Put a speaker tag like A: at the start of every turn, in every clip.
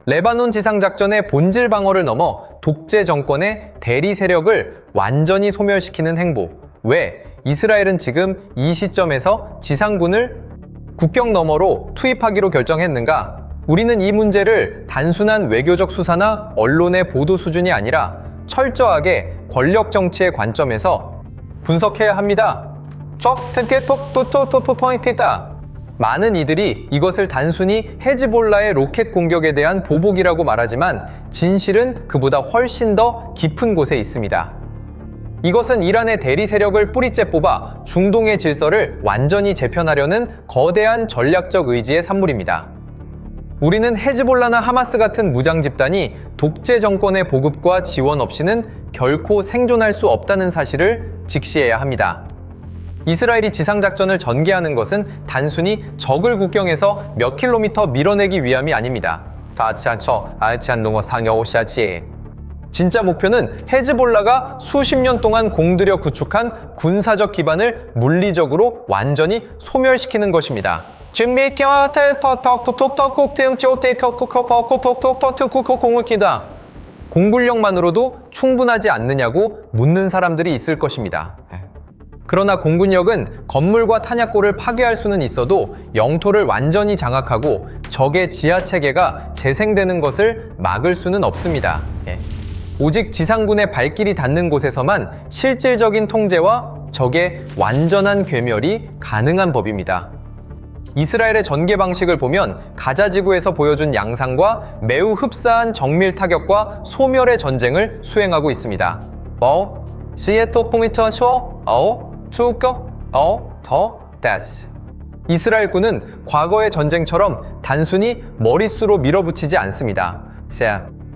A: 레바논 지상작전의 본질 방어를 넘어 독재 정권의 대리 세력을 완전히 소멸시키는 행보. 왜 이스라엘은 지금 이 시점에서 지상군을 국경 너머로 투입하기로 결정했는가? 우리는 이 문제를 단순한 외교적 수사나 언론의 보도 수준이 아니라 철저하게 권력 정치의 관점에서 분석해야 합니다. 포인트다. 많은 이들이 이것을 단순히 헤즈볼라의 로켓 공격에 대한 보복이라고 말하지만 진실은 그보다 훨씬 더 깊은 곳에 있습니다. 이것은 이란의 대리 세력을 뿌리째 뽑아 중동의 질서를 완전히 재편하려는 거대한 전략적 의지의 산물입니다. 우리는 헤즈볼라나 하마스 같은 무장 집단이 독재 정권의 보급과 지원 없이는 결코 생존할 수 없다는 사실을 직시해야 합니다. 이스라엘이 지상작전을 전개하는 것은 단순히 적을 국경에서 몇 킬로미터 밀어내기 위함이 아닙니다. 진짜 목표는 헤즈볼라가 수십 년 동안 공들여 구축한 군사적 기반을 물리적으로 완전히 소멸시키는 것입니다. 공군력만으로도 충분하지 않느냐고 묻는 사람들이 있을 것입니다. 그러나 공군력은 건물과 탄약고를 파괴할 수는 있어도 영토를 완전히 장악하고 적의 지하체계가 재생되는 것을 막을 수는 없습니다. 오직 지상군의 발길이 닿는 곳에서만 실질적인 통제와 적의 완전한 괴멸이 가능한 법입니다. 이스라엘의 전개 방식을 보면 가자 지구에서 보여준 양상과 매우 흡사한 정밀 타격과 소멸의 전쟁을 수행하고 있습니다. 이스라엘군은 과거의 전쟁처럼 단순히 머릿수로 밀어붙이지 않습니다.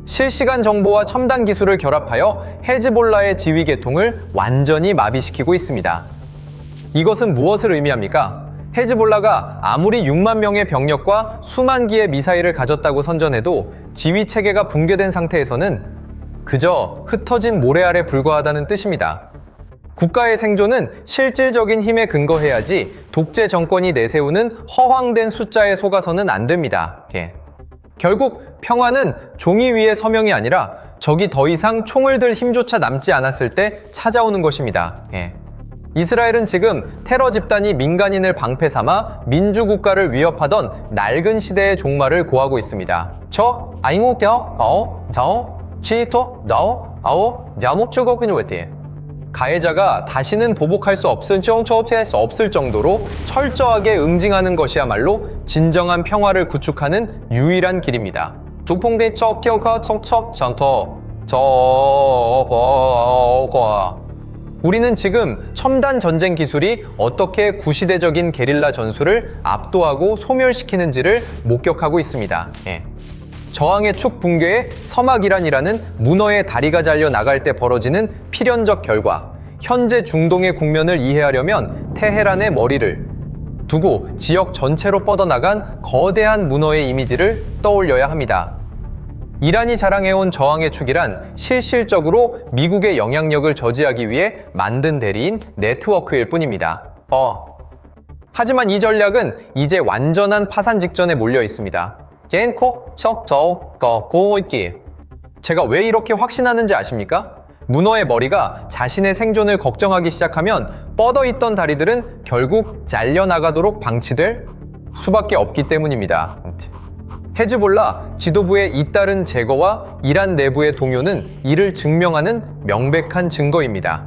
A: 실시간 정보와 첨단 기술을 결합하여 헤즈볼라의 지휘 계통을 완전히 마비시키고 있습니다. 이것은 무엇을 의미합니까? 헤즈볼라가 아무리 6만 명의 병력과 수만 기의 미사일을 가졌다고 선전해도 지휘 체계가 붕괴된 상태에서는 그저 흩어진 모래 아래 불과하다는 뜻입니다. 국가의 생존은 실질적인 힘에 근거해야지 독재 정권이 내세우는 허황된 숫자에 속아서는 안 됩니다. 결국 평화는 종이 위의 서명이 아니라 적이 더 이상 총을 들 힘조차 남지 않았을 때 찾아오는 것입니다. 이스라엘은 지금 테러 집단이 민간인을 방패 삼아 민주국가를 위협하던 낡은 시대의 종말을 고하고 있습니다. 가해자가 다시는 보복할 수 없을 정도로 철저하게 응징하는 것이야말로 진정한 평화를 구축하는 유일한 길입니다. 우리는 지금 첨단 전쟁 기술이 어떻게 구시대적인 게릴라 전술을 압도하고 소멸시키는지를 목격하고 있습니다. 저항의 축 붕괴에 서막이란이라는 문어의 다리가 잘려 나갈 때 벌어지는 필연적 결과, 현재 중동의 국면을 이해하려면 테헤란의 머리를 두고 지역 전체로 뻗어나간 거대한 문어의 이미지를 떠올려야 합니다. 이란이 자랑해온 저항의 축이란 실질적으로 미국의 영향력을 저지하기 위해 만든 대리인 네트워크일 뿐입니다. 하지만 이 전략은 이제 완전한 파산 직전에 몰려 있습니다. 제가 왜 이렇게 확신하는지 아십니까? 문어의 머리가 자신의 생존을 걱정하기 시작하면 뻗어있던 다리들은 결국 잘려나가도록 방치될 수밖에 없기 때문입니다. 헤즈볼라 지도부의 잇따른 제거와 이란 내부의 동요는 이를 증명하는 명백한 증거입니다.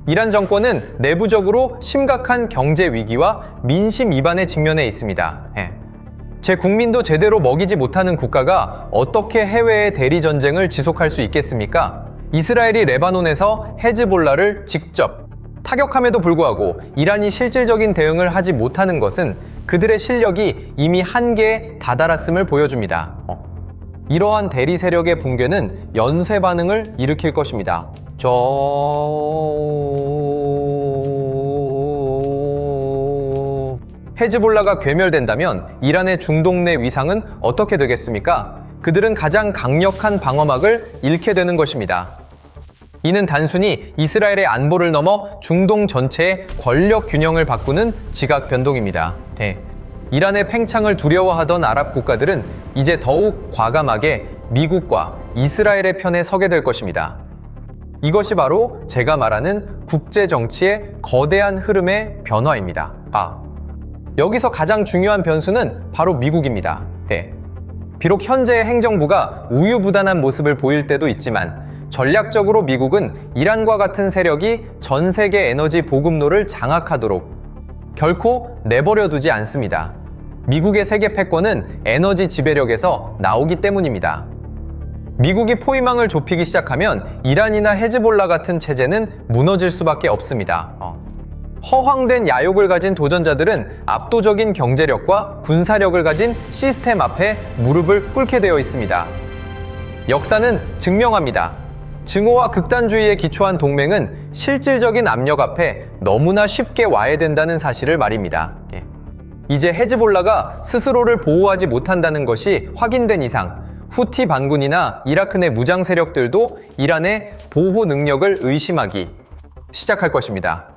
A: 이란 정권은 내부적으로 심각한 경제 위기와 민심 이반에 직면해 있습니다. 제 국민도 제대로 먹이지 못하는 국가가 어떻게 해외의 대리 전쟁을 지속할 수 있겠습니까? 이스라엘이 레바논에서 헤즈볼라를 직접 타격함에도 불구하고 이란이 실질적인 대응을 하지 못하는 것은 그들의 실력이 이미 한계에 다다랐음을 보여줍니다. 이러한 대리 세력의 붕괴는 연쇄 반응을 일으킬 것입니다. 헤즈볼라가 괴멸된다면 이란의 중동 내 위상은 어떻게 되겠습니까? 그들은 가장 강력한 방어막을 잃게 되는 것입니다. 이는 단순히 이스라엘의 안보를 넘어 중동 전체의 권력 균형을 바꾸는 지각 변동입니다. 이란의 팽창을 두려워하던 아랍 국가들은 이제 더욱 과감하게 미국과 이스라엘의 편에 서게 될 것입니다. 이것이 바로 제가 말하는 국제 정치의 거대한 흐름의 변화입니다. 여기서 가장 중요한 변수는 바로 미국입니다. 비록 현재의 행정부가 우유부단한 모습을 보일 때도 있지만 전략적으로 미국은 이란과 같은 세력이 전 세계 에너지 보급로를 장악하도록 결코 내버려 두지 않습니다. 미국의 세계 패권은 에너지 지배력에서 나오기 때문입니다. 미국이 포위망을 좁히기 시작하면 이란이나 헤즈볼라 같은 체제는 무너질 수밖에 없습니다. 허황된 야욕을 가진 도전자들은 압도적인 경제력과 군사력을 가진 시스템 앞에 무릎을 꿇게 되어 있습니다. 역사는 증명합니다. 증오와 극단주의에 기초한 동맹은 실질적인 압력 앞에 너무나 쉽게 와해된다는 사실을 말입니다. 이제 헤즈볼라가 스스로를 보호하지 못한다는 것이 확인된 이상 후티 반군이나 이라크 내 무장 세력들도 이란의 보호 능력을 의심하기 시작할 것입니다.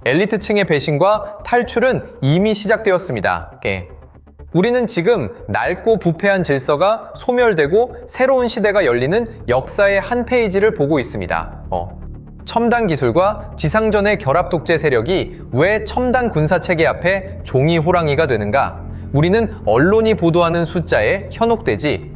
A: 엘리트층의 배신과 탈출은 이미 시작되었습니다. 우리는 지금 낡고 부패한 질서가 소멸되고 새로운 시대가 열리는 역사의 한 페이지를 보고 있습니다. 첨단 기술과 지상전의 결합 독재 세력이 왜 첨단 군사체계 앞에 종이 호랑이가 되는가? 우리는 언론이 보도하는 숫자에 현혹되지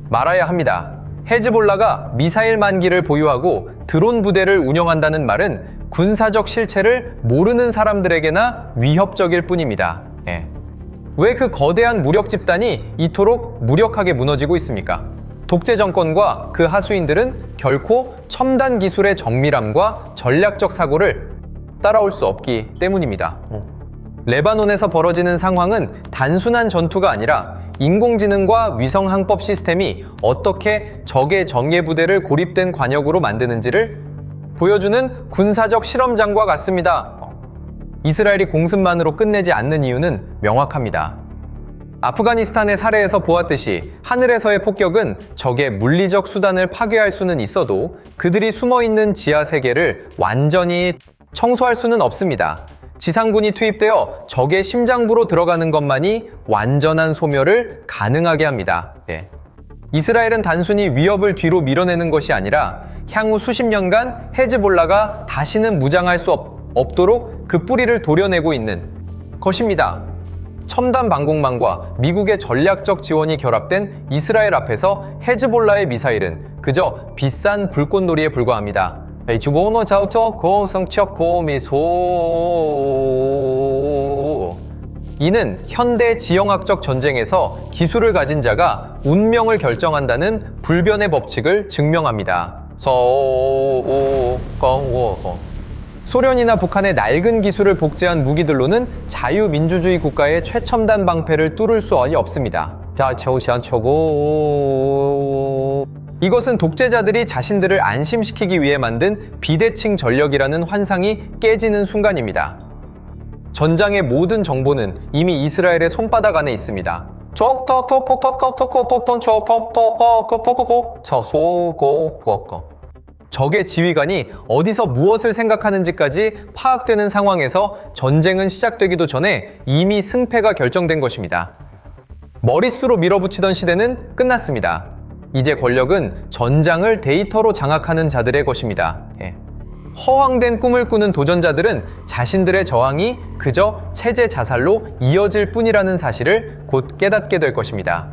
A: 말아야 합니다. 헤즈볼라가 미사일 만기를 보유하고 드론 부대를 운영한다는 말은 군사적 실체를 모르는 사람들에게나 위협적일 뿐입니다. 왜 그 거대한 무력 집단이 이토록 무력하게 무너지고 있습니까? 독재 정권과 그 하수인들은 결코 첨단 기술의 정밀함과 전략적 사고를 따라올 수 없기 때문입니다. 레바논에서 벌어지는 상황은 단순한 전투가 아니라 인공지능과 위성항법 시스템이 어떻게 적의 정예부대를 고립된 관역으로 만드는지를 보여주는 군사적 실험장과 같습니다. 이스라엘이 공습만으로 끝내지 않는 이유는 명확합니다. 아프가니스탄의 사례에서 보았듯이 하늘에서의 폭격은 적의 물리적 수단을 파괴할 수는 있어도 그들이 숨어있는 지하 세계를 완전히 청소할 수는 없습니다. 지상군이 투입되어 적의 심장부로 들어가는 것만이 완전한 소멸을 가능하게 합니다. 이스라엘은 단순히 위협을 뒤로 밀어내는 것이 아니라 향후 수십 년간 헤즈볼라가 다시는 무장할 수 없도록 그 뿌리를 도려내고 있는 것입니다. 첨단 방공망과 미국의 전략적 지원이 결합된 이스라엘 앞에서 헤즈볼라의 미사일은 그저 비싼 불꽃놀이에 불과합니다. 이는 현대 지형학적 전쟁에서 기술을 가진 자가 운명을 결정한다는 불변의 법칙을 증명합니다. 소련이나 북한의 낡은 기술을 복제한 무기들로는 자유민주주의 국가의 최첨단 방패를 뚫을 수 없습니다. 이것은 독재자들이 자신들을 안심시키기 위해 만든 비대칭 전력이라는 환상이 깨지는 순간입니다. 전장의 모든 정보는 이미 이스라엘의 손바닥 안에 있습니다. 적의 지휘관이 어디서 무엇을 생각하는지까지 파악되는 상황에서 전쟁은 시작되기도 전에 이미 승패가 결정된 것입니다. 머릿수로 밀어붙이던 시대는 끝났습니다. 이제 권력은 전장을 데이터로 장악하는 자들의 것입니다. 허황된 꿈을 꾸는 도전자들은 자신들의 저항이 그저 체제 자살로 이어질 뿐이라는 사실을 곧 깨닫게 될 것입니다.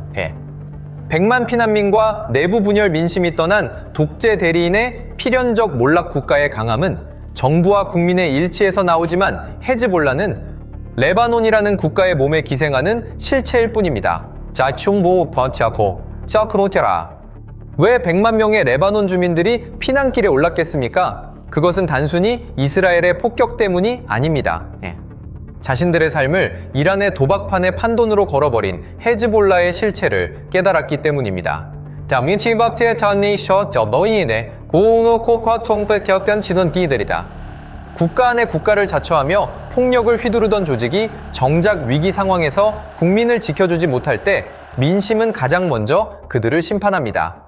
A: 100만 피난민과 내부 분열 민심이 떠난 독재 대리인의 필연적 몰락 국가의 강함은 정부와 국민의 일치에서 나오지만 헤즈볼라는 레바논이라는 국가의 몸에 기생하는 실체일 뿐입니다. 왜 100만 명의 레바논 주민들이 피난길에 올랐겠습니까? 그것은 단순히 이스라엘의 폭격 때문이 아닙니다. 자신들의 삶을 이란의 도박판의 판돈으로 걸어버린 헤즈볼라의 실체를 깨달았기 때문입니다. 국가 안에 국가를 자처하며 폭력을 휘두르던 조직이 정작 위기 상황에서 국민을 지켜주지 못할 때 민심은 가장 먼저 그들을 심판합니다.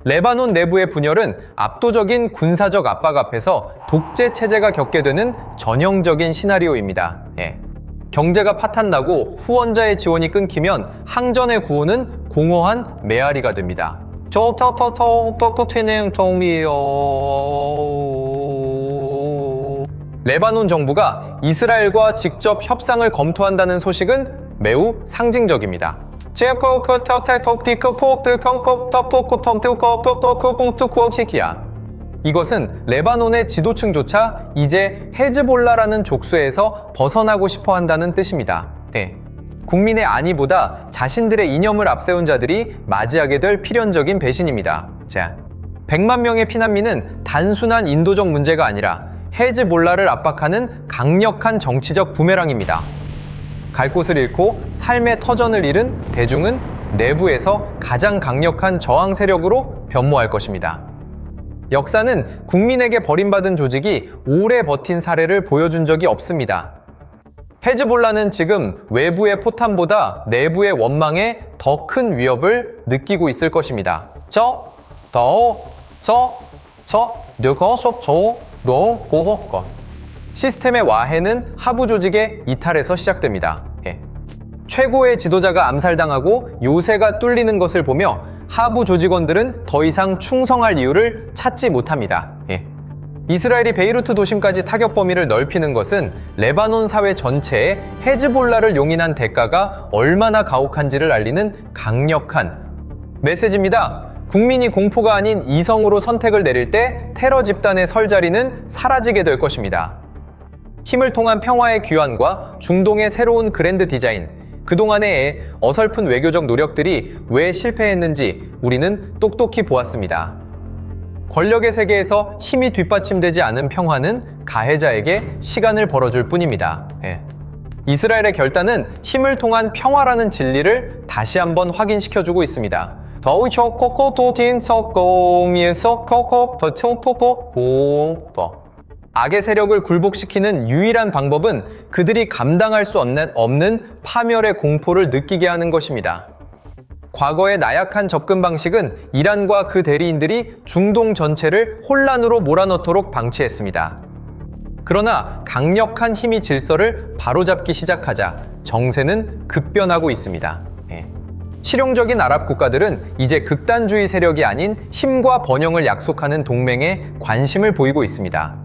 A: 레바논 내부의 분열은 압도적인 군사적 압박 앞에서 독재 체제가 겪게 되는 전형적인 시나리오입니다. 경제가 파탄나고 후원자의 지원이 끊기면 항전의 구호는 공허한 메아리가 됩니다. 레바논 정부가 이스라엘과 직접 협상을 검토한다는 소식은 매우 상징적입니다. 이것은 레바논의 지도층조차 이제 헤즈볼라라는 족쇄에서 벗어나고 싶어 한다는 뜻입니다. 국민의 안위보다 자신들의 이념을 앞세운 자들이 맞이하게 될 필연적인 배신입니다. 100만 명의 피난민은 단순한 인도적 문제가 아니라 헤즈볼라를 압박하는 강력한 정치적 부메랑입니다. 갈 곳을 잃고 삶의 터전을 잃은 대중은 내부에서 가장 강력한 저항 세력으로 변모할 것입니다. 역사는 국민에게 버림받은 조직이 오래 버틴 사례를 보여준 적이 없습니다. 헤즈볼라는 지금 외부의 포탄보다 내부의 원망에 더 큰 위협을 느끼고 있을 것입니다. 시스템의 와해는 하부 조직의 이탈에서 시작됩니다. 최고의 지도자가 암살당하고 요새가 뚫리는 것을 보며 하부 조직원들은 더 이상 충성할 이유를 찾지 못합니다. 이스라엘이 베이루트 도심까지 타격 범위를 넓히는 것은 레바논 사회 전체에 헤즈볼라를 용인한 대가가 얼마나 가혹한지를 알리는 강력한 메시지입니다. 국민이 공포가 아닌 이성으로 선택을 내릴 때 테러 집단의 설 자리는 사라지게 될 것입니다. 힘을 통한 평화의 귀환과 중동의 새로운 그랜드 디자인, 그동안의 어설픈 외교적 노력들이 왜 실패했는지 우리는 똑똑히 보았습니다. 권력의 세계에서 힘이 뒷받침되지 않은 평화는 가해자에게 시간을 벌어줄 뿐입니다. 이스라엘의 결단은 힘을 통한 평화라는 진리를 다시 한번 확인시켜주고 있습니다. 악의 세력을 굴복시키는 유일한 방법은 그들이 감당할 수 없는 파멸의 공포를 느끼게 하는 것입니다. 과거의 나약한 접근 방식은 이란과 그 대리인들이 중동 전체를 혼란으로 몰아넣도록 방치했습니다. 그러나 강력한 힘이 질서를 바로잡기 시작하자 정세는 급변하고 있습니다. 실용적인 아랍 국가들은 이제 극단주의 세력이 아닌 힘과 번영을 약속하는 동맹에 관심을 보이고 있습니다.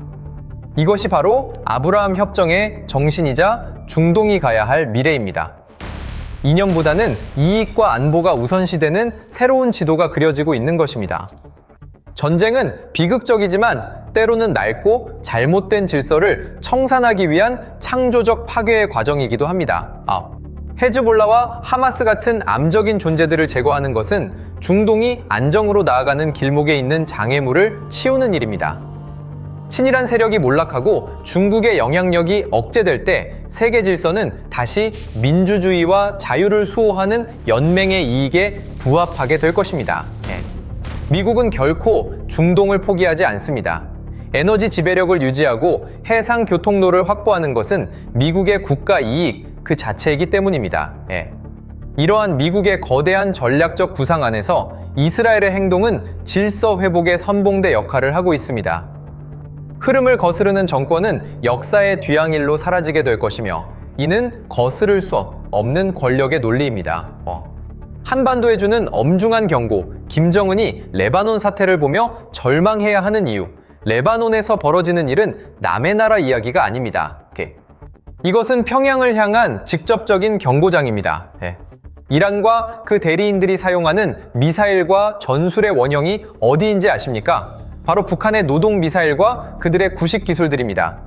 A: 이것이 바로 아브라함 협정의 정신이자 중동이 가야 할 미래입니다. 이념보다는 이익과 안보가 우선시되는 새로운 지도가 그려지고 있는 것입니다. 전쟁은 비극적이지만 때로는 낡고 잘못된 질서를 청산하기 위한 창조적 파괴의 과정이기도 합니다. 헤즈볼라와 하마스 같은 암적인 존재들을 제거하는 것은 중동이 안정으로 나아가는 길목에 있는 장애물을 치우는 일입니다. 친이란 세력이 몰락하고 중국의 영향력이 억제될 때 세계 질서는 다시 민주주의와 자유를 수호하는 연맹의 이익에 부합하게 될 것입니다. 미국은 결코 중동을 포기하지 않습니다. 에너지 지배력을 유지하고 해상 교통로를 확보하는 것은 미국의 국가 이익 그 자체이기 때문입니다. 이러한 미국의 거대한 전략적 구상 안에서 이스라엘의 행동은 질서 회복의 선봉대 역할을 하고 있습니다. 흐름을 거스르는 정권은 역사의 뒤양일로 사라지게 될 것이며 이는 거스를 수 없는 권력의 논리입니다. 한반도에 주는 엄중한 경고, 김정은이 레바논 사태를 보며 절망해야 하는 이유, 레바논에서 벌어지는 일은 남의 나라 이야기가 아닙니다. 이것은 평양을 향한 직접적인 경고장입니다. 이란과 그 대리인들이 사용하는 미사일과 전술의 원형이 어디인지 아십니까? 바로 북한의 노동 미사일과 그들의 구식 기술들입니다.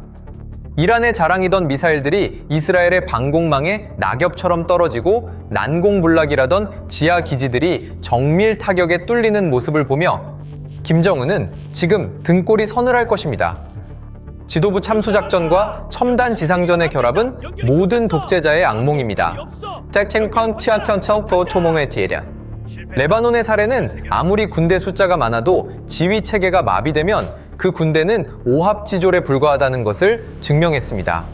A: 이란의 자랑이던 미사일들이 이스라엘의 방공망에 낙엽처럼 떨어지고 난공불락이라던 지하 기지들이 정밀 타격에 뚫리는 모습을 보며 김정은은 지금 등골이 서늘할 것입니다. 지도부 참수작전과 첨단 지상전의 결합은 모든 독재자의 악몽입니다. 레바논의 사례는 아무리 군대 숫자가 많아도 지휘 체계가 마비되면 그 군대는 오합지졸에 불과하다는 것을 증명했습니다.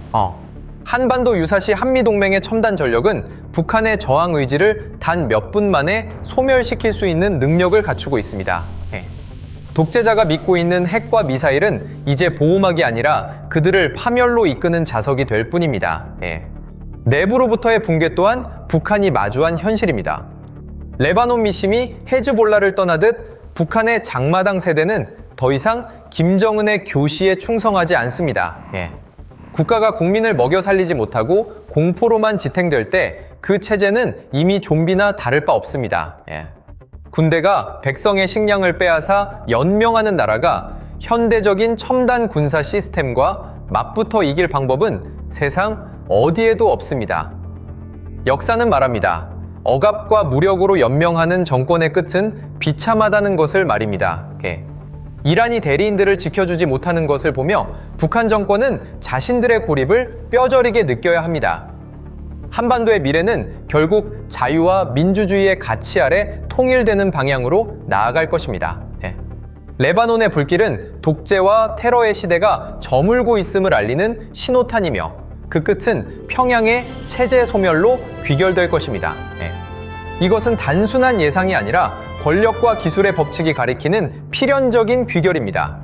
A: 한반도 유사시 한미동맹의 첨단 전력은 북한의 저항 의지를 단 몇 분 만에 소멸시킬 수 있는 능력을 갖추고 있습니다. 독재자가 믿고 있는 핵과 미사일은 이제 보호막이 아니라 그들을 파멸로 이끄는 자석이 될 뿐입니다. 예. 내부로부터의 붕괴 또한 북한이 마주한 현실입니다. 레바논 민심이 헤즈볼라를 떠나듯 북한의 장마당 세대는 더 이상 김정은의 교시에 충성하지 않습니다. 예. 국가가 국민을 먹여 살리지 못하고 공포로만 지탱될 때 그 체제는 이미 좀비나 다를 바 없습니다. 예. 군대가 백성의 식량을 빼앗아 연명하는 나라가 현대적인 첨단 군사 시스템과 맞붙어 이길 방법은 세상 어디에도 없습니다. 역사는 말합니다. 억압과 무력으로 연명하는 정권의 끝은 비참하다는 것을 말입니다. 이란이 대리인들을 지켜주지 못하는 것을 보며 북한 정권은 자신들의 고립을 뼈저리게 느껴야 합니다. 한반도의 미래는 결국 자유와 민주주의의 가치 아래 통일되는 방향으로 나아갈 것입니다. 레바논의 불길은 독재와 테러의 시대가 저물고 있음을 알리는 신호탄이며 그 끝은 평양의 체제 소멸로 귀결될 것입니다. 이것은 단순한 예상이 아니라 권력과 기술의 법칙이 가리키는 필연적인 귀결입니다.